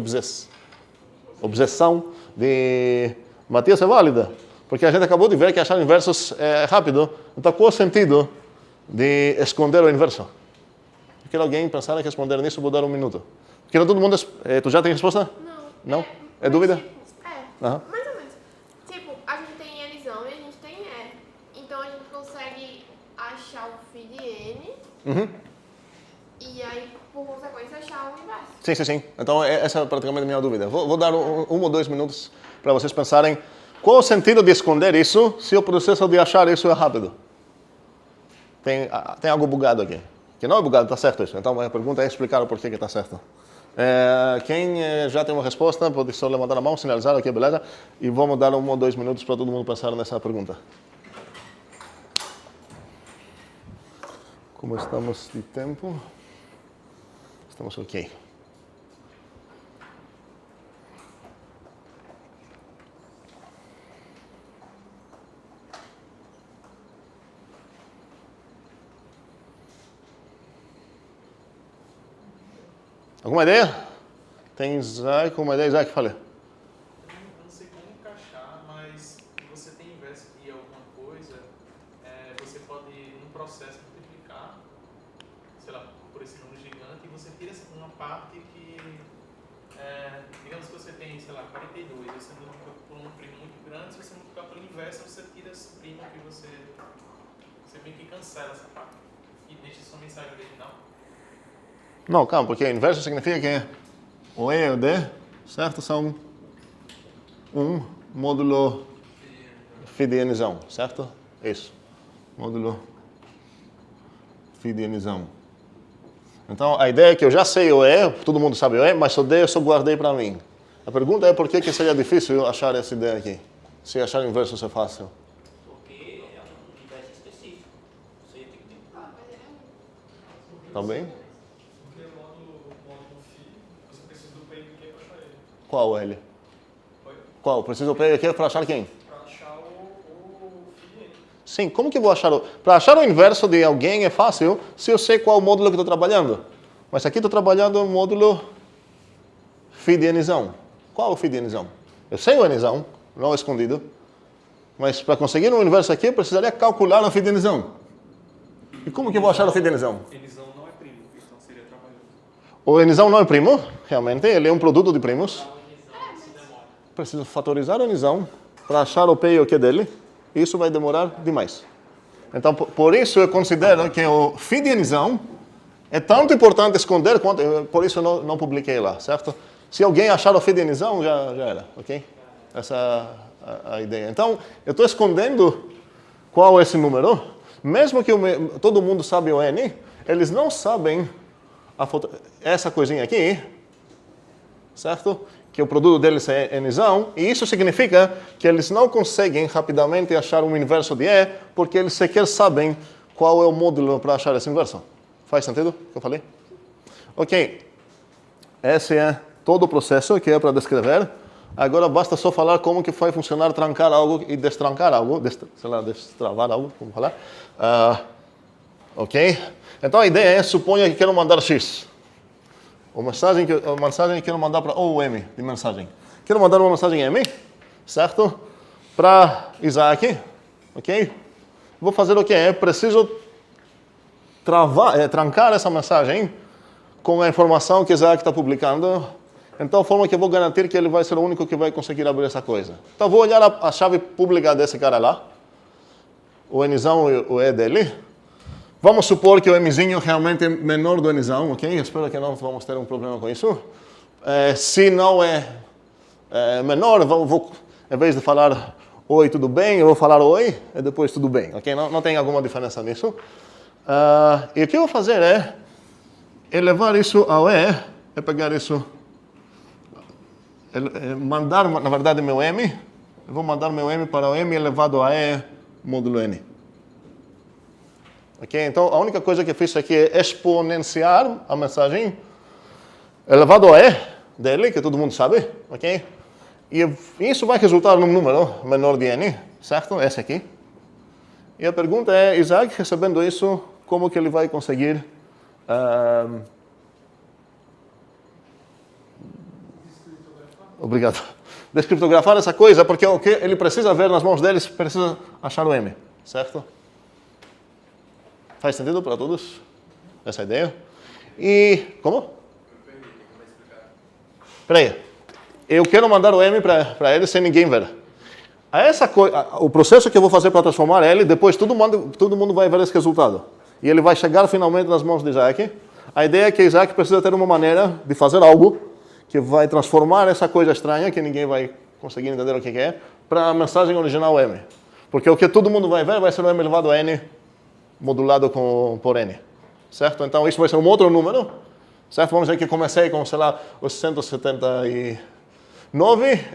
objeção de Matias é válida. Porque a gente acabou de ver que achar inversos é rápido. Então, qual o sentido de esconder o inverso? Eu quero alguém pensar em responder nisso, vou dar um minuto. Porque todo mundo... tu já tem resposta? Não. Não? É dúvida? Mais ou menos. Tipo, a gente tem Nzão e a gente tem E. Então a gente consegue achar o φ de n e aí, por consequência, achar o inverso. Sim. Então, essa é praticamente a minha dúvida. Vou dar um ou dois minutos para vocês pensarem qual o sentido de esconder isso se o processo de achar isso é rápido. Tem algo bugado aqui. Que não é bugado, está certo isso. Então, a pergunta é explicar o porquê que está certo. Quem já tem uma resposta, pode só levantar a mão, sinalizar aqui, beleza? E vamos dar 1 ou 2 minutos para todo mundo pensar nessa pergunta. Como estamos de tempo? Estamos ok. Alguma ideia? Tem Isaac, uma ideia? Isaac, fala. Eu não sei como encaixar, mas você tem inverso de alguma coisa, você pode, num processo, multiplicar, sei lá, por esse número gigante, e você tira uma parte que, digamos que você tem, sei lá, 42, você multiplica por um primo muito grande, se você multiplicar pelo inverso, você tira esse primo que você meio que cancela essa parte e deixa sua mensagem original. Não, calma, porque inverso significa que o E e o D, certo, são um módulo φ de nzão, certo? Isso. Módulo φ de nzão. Então, a ideia é que eu já sei o E, todo mundo sabe o E, mas o D eu só guardei para mim. A pergunta é por que seria difícil achar esse D aqui? Se achar o inverso é fácil. Porque é um inverso específico. Você tem que tentar. Tá bem? Porque módulo φ, você precisa do P e do Q Qual L? Qual? Preciso pegar aqui para achar quem? Para achar o feed N. Sim, como que eu vou achar Para achar o inverso de alguém é fácil se eu sei qual módulo que estou trabalhando. Mas aqui estou trabalhando o módulo feed Nzão. Qual o feed Nzão? Eu sei o Nzão, não é escondido. Mas para conseguir um inverso aqui, eu precisaria calcular o feed Nzão. E como que eu vou achar o feed Nzão? Nzão não é primo, então seria trabalhoso. O Nzão não é primo, realmente, ele é um produto de primos. Preciso fatorizar o Nzão para achar o P e o Q dele. E isso vai demorar demais. Então, por isso eu considero que o feed Nzão é tanto importante esconder quanto... Por isso eu não publiquei lá, certo? Se alguém achar o feed Nzão, já era, ok? Essa é a ideia. Então, eu estou escondendo qual é esse número. Mesmo que todo mundo sabe o N, eles não sabem essa coisinha aqui, certo? Que o produto deles é Nzão, e isso significa que eles não conseguem rapidamente achar um inverso de E, porque eles sequer sabem qual é o módulo para achar esse inverso. Faz sentido o que eu falei? Ok. Esse é todo o processo que é para descrever. Agora basta só falar como que vai funcionar trancar algo e destrancar algo, destravar algo, como falar. Ok? Então a ideia é, suponha que quero mandar X. A mensagem que eu quero mandar para o M de mensagem. Quero mandar uma mensagem M, certo? Para Isaac, ok? Vou fazer o quê? Preciso trancar essa mensagem com a informação que Isaac está publicando. Então, forma que eu vou garantir que ele vai ser o único que vai conseguir abrir essa coisa. Então, vou olhar a chave pública desse cara lá, o Nzão e o E dele. Vamos supor que o Mzinho realmente é menor do Nzão, ok? Espero que não vamos ter um problema com isso. Se não é menor, em vez de falar oi, tudo bem, eu vou falar oi e depois tudo bem, ok? Não tem alguma diferença nisso. E o que eu vou fazer é elevar isso ao E, pegar isso... mandar, na verdade, meu M, eu vou mandar meu M para o M elevado a E módulo N. Ok? Então, a única coisa que eu fiz aqui é exponenciar a mensagem elevado a E dele, que todo mundo sabe, ok? E isso vai resultar num número menor de N, certo? Esse aqui. E a pergunta é, Isaac, recebendo isso, como que ele vai conseguir... Obrigado. Descriptografar essa coisa, porque o que ele precisa ver nas mãos deles, precisa achar o M, certo? Faz sentido para todos essa ideia? E... Como? Espera aí. Eu quero mandar o M para ele sem ninguém ver. O processo que eu vou fazer para transformar ele, depois todo mundo vai ver esse resultado. E ele vai chegar finalmente nas mãos de Isaac. A ideia é que Isaac precisa ter uma maneira de fazer algo que vai transformar essa coisa estranha, que ninguém vai conseguir entender o que é, para a mensagem original M. Porque o que todo mundo vai ver vai ser o M elevado a N modulado por N. Certo? Então isso vai ser um outro número. Certo? Vamos dizer que comecei com, sei lá, os 179.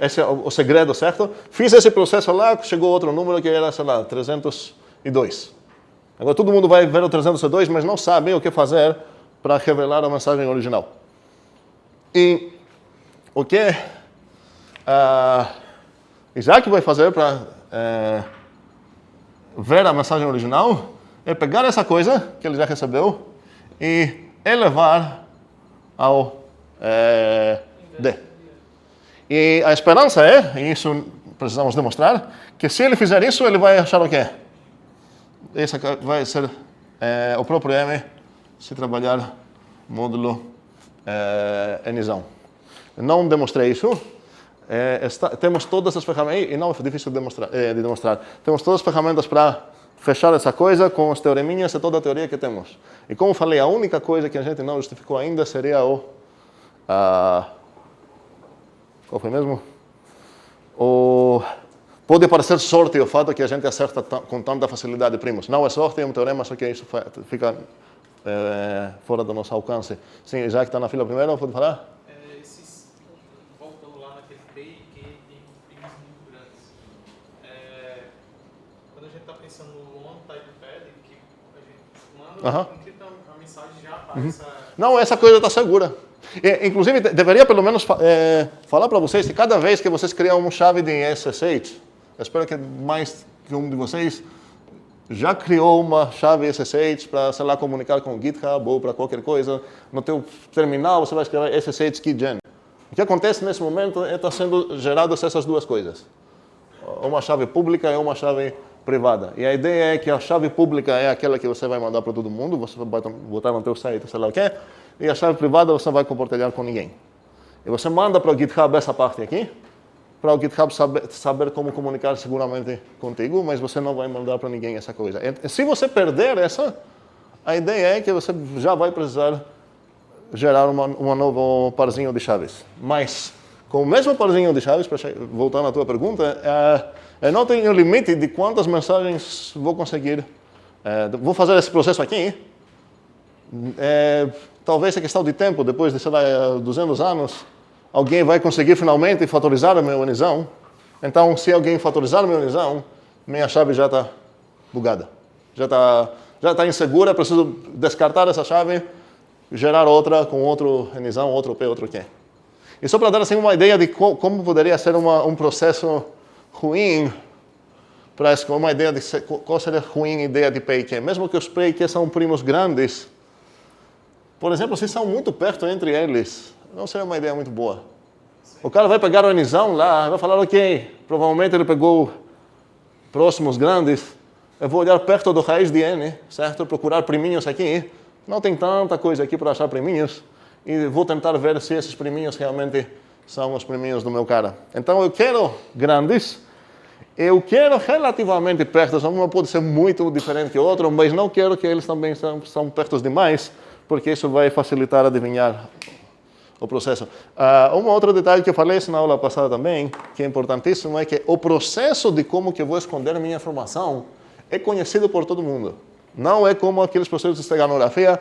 Esse é o segredo, certo? Fiz esse processo lá, chegou outro número que era, sei lá, 302. Agora todo mundo vai ver o 302, mas não sabe o que fazer para revelar a mensagem original. E o que Isaac vai fazer para ver a mensagem original é pegar essa coisa que ele já recebeu e elevar ao D. E a esperança é, e isso precisamos demonstrar, que se ele fizer isso, ele vai achar o quê? Esse vai ser o próprio M se trabalhar módulo Nzão. Não demonstrei isso. Temos todas as ferramentas, e não é difícil de demonstrar. Temos todas as ferramentas para fechar essa coisa com os teoreminhas e toda a teoria que temos. E como falei, a única coisa que a gente não justificou ainda seria qual foi mesmo? Pode parecer sorte o fato que a gente acerta com tanta facilidade primos. Não é sorte, é um teorema, só que isso fica fora do nosso alcance. Sim, Isaac está na fila primeiro, pode falar? Voltando lá naquele P e Q tem primos muito grandes. Quando a gente está pensando no on-type pad, que a gente manda, encripta a mensagem já aparece. Não, essa coisa está segura. Inclusive, deveria pelo menos falar para vocês que cada vez que vocês criam uma chave de SSH, eu espero que mais que um de vocês já criou uma chave SSH para, sei lá, comunicar com o GitHub ou para qualquer coisa. No teu terminal você vai escrever SSH keygen. O que acontece nesse momento é que está sendo geradas essas duas coisas. Uma chave pública e uma chave privada. E a ideia é que a chave pública é aquela que você vai mandar para todo mundo, você vai botar no teu site, sei lá o quê, e a chave privada você vai compartilhar com ninguém. E você manda para o GitHub essa parte aqui, para o GitHub saber como comunicar seguramente contigo, mas você não vai mandar para ninguém essa coisa. E se você perder essa, a ideia é que você já vai precisar gerar um novo parzinho de chaves. Mas, com o mesmo parzinho de chaves, voltando à tua pergunta, eu não tenho limite de quantas mensagens vou conseguir. Vou fazer esse processo aqui. Talvez é questão de tempo, depois de, sei lá, 200 anos, alguém vai conseguir finalmente fatorizar a minha unizão. Então, se alguém fatorizar a minha unizão, minha chave já está bugada. Já está insegura, preciso descartar essa chave, gerar outra com outro unizão, outro P, outro Q. E só para dar assim, uma ideia de como poderia ser um processo ruim, para uma ideia de qual seria a ruim ideia de P e Q. Mesmo que os P e Q são primos grandes, por exemplo, se são muito perto entre eles, não seria uma ideia muito boa. O cara vai pegar o unizão lá, vai falar, ok, provavelmente ele pegou próximos grandes, eu vou olhar perto do raiz de n, certo? Procurar priminhos aqui, não tem tanta coisa aqui para achar priminhos, e vou tentar ver se esses priminhos realmente são os priminhos do meu cara. Então eu quero grandes, eu quero relativamente perto, um pode ser muito diferente que o outro, mas não quero que eles também são perto demais, porque isso vai facilitar adivinhar o processo. Um outro detalhe que eu falei na aula passada também, que é importantíssimo, é que o processo de como que eu vou esconder minha informação é conhecido por todo mundo. Não é como aqueles processos de esteganografia,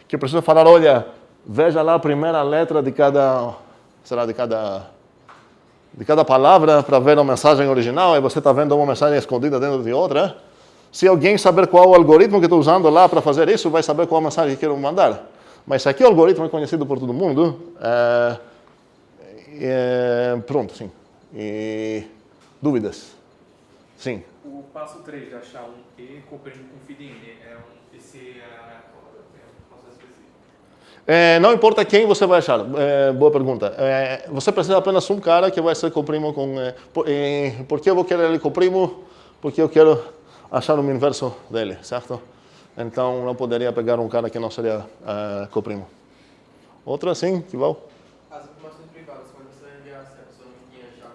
que eu preciso falar, olha, veja lá a primeira letra de cada, será, de cada palavra para ver a mensagem original, e você está vendo uma mensagem escondida dentro de outra. Se alguém saber qual é o algoritmo que estou usando lá para fazer isso, vai saber qual a mensagem que quero mandar. Mas aqui o algoritmo é conhecido por todo mundo. Pronto, sim. E dúvidas? Sim. O passo 3 de achar um Q cooperando com FIDN processo específico? Não importa quem você vai achar. Boa pergunta. Você precisa apenas um cara que vai ser coprimo com... por que eu vou querer ele coprimo? Porque eu quero achar o inverso dele, certo? Então, não poderia pegar um cara que não seria coprimo. Outra, sim, que val? As informações privadas, quando você vai enviar, se a pessoa não tinha chave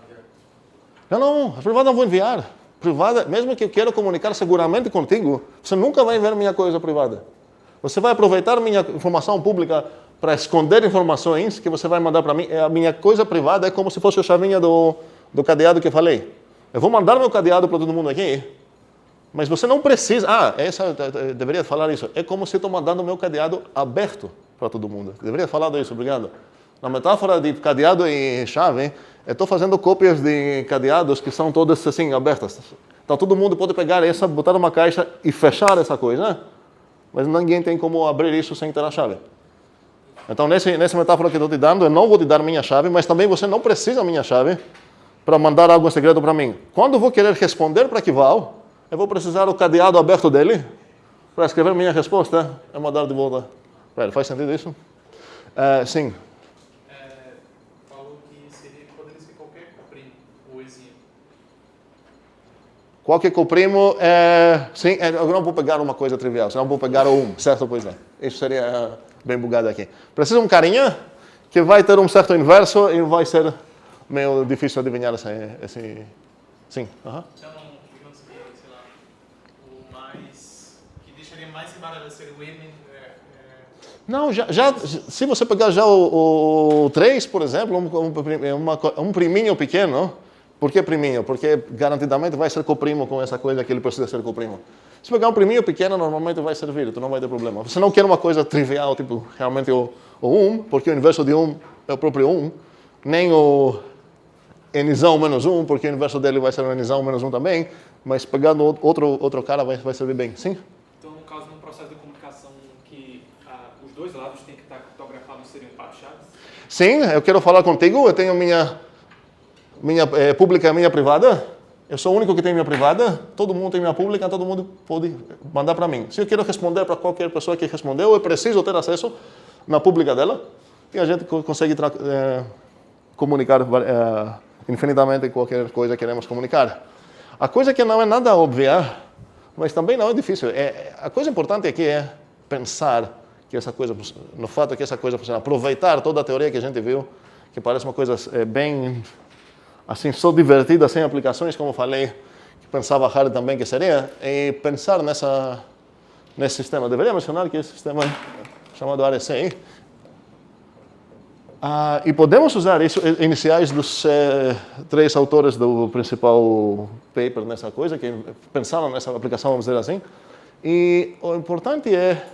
Não, já. não, a privada não vou enviar. Privada, mesmo que eu queira comunicar seguramente contigo, você nunca vai ver minha coisa privada. Você vai aproveitar minha informação pública para esconder informações que você vai mandar para mim. A minha coisa privada é como se fosse a chavinha do cadeado que eu falei. Eu vou mandar meu cadeado para todo mundo aqui, mas você não precisa... eu deveria falar isso. É como se eu estou mandando meu cadeado aberto para todo mundo. Eu deveria falar disso, obrigado. Na metáfora de cadeado e chave, eu estou fazendo cópias de cadeados que são todas assim, abertas. Então todo mundo pode pegar essa, botar numa caixa e fechar essa coisa, mas ninguém tem como abrir isso sem ter a chave. Então nessa metáfora que eu estou te dando, eu não vou te dar minha chave, mas também você não precisa da minha chave para mandar algo em segredo para mim. Quando eu vou querer responder para Kival, eu vou precisar do cadeado aberto dele para escrever minha resposta e mandar de volta. Faz sentido isso? Sim. Falou que poderia ser qualquer coprimo, o exemplo. Qualquer coprimo, sim, eu não vou pegar uma coisa trivial, senão vou pegar certo? Pois é. Isso seria bem bugado aqui. Precisa um carinha que vai ter um certo inverso e vai ser meio difícil adivinhar esse... Sim. Então, digamos que, sei lá, o mais... que deixaria mais embaralhado seria o Emen. Não, se você pegar já o 3, por exemplo, um priminho pequeno, por que priminho? Porque garantidamente vai ser coprimo com essa coisa que ele precisa ser coprimo. Se pegar um priminho pequeno, normalmente vai servir, tu não vai ter problema. Você não quer uma coisa trivial, tipo realmente o 1, porque o inverso de 1 é o próprio 1, nem o nzão menos 1, porque o inverso dele vai ser o nzão menos 1 também, mas pegando outro cara vai servir bem. Sim? Então, no processo de comunicação que os dois lados têm que estar criptografados, seriam pares-chaves? Sim, eu quero falar contigo, eu tenho minha pública e minha privada. Eu sou o único que tem minha privada, todo mundo tem minha pública, todo mundo pode mandar para mim. Se eu quero responder para qualquer pessoa que respondeu, eu preciso ter acesso na pública dela e a gente consegue comunicar infinitamente qualquer coisa que queremos comunicar. A coisa que não é nada óbvia, mas também não é difícil, a coisa importante aqui é pensar que essa coisa, no fato que essa coisa funciona, aproveitar toda a teoria que a gente viu, que parece uma coisa bem, assim, só divertida, sem aplicações, como falei, que pensava Harry também que seria, e pensar nesse sistema. Deveria mencionar que esse sistema é chamado RSA. E podemos usar isso, iniciais dos 3 autores do principal paper nessa coisa, que pensaram nessa aplicação, vamos dizer assim. E o importante é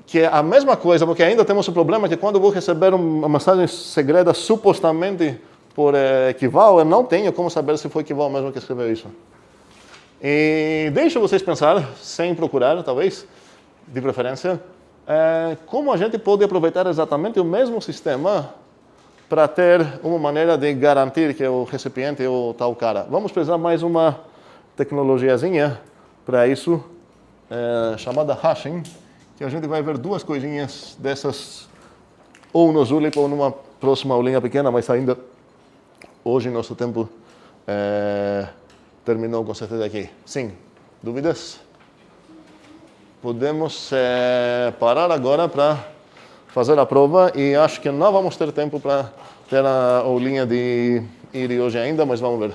que é a mesma coisa, porque ainda temos o problema que quando eu vou receber uma mensagem segreda supostamente por Equival, eu não tenho como saber se foi Equival mesmo que escreveu isso. E deixo vocês pensar, sem procurar, talvez, de preferência, como a gente pode aproveitar exatamente o mesmo sistema para ter uma maneira de garantir que o recipiente é o tal cara. Vamos precisar mais uma tecnologiazinha para isso, chamada hashing, que a gente vai ver 2 coisinhas dessas, ou no Zulip ou numa próxima aulinha pequena, mas ainda hoje nosso tempo terminou com certeza aqui. Sim, dúvidas? Podemos parar agora para fazer a prova e acho que não vamos ter tempo para ter a aulinha de IRI hoje ainda, mas vamos ver.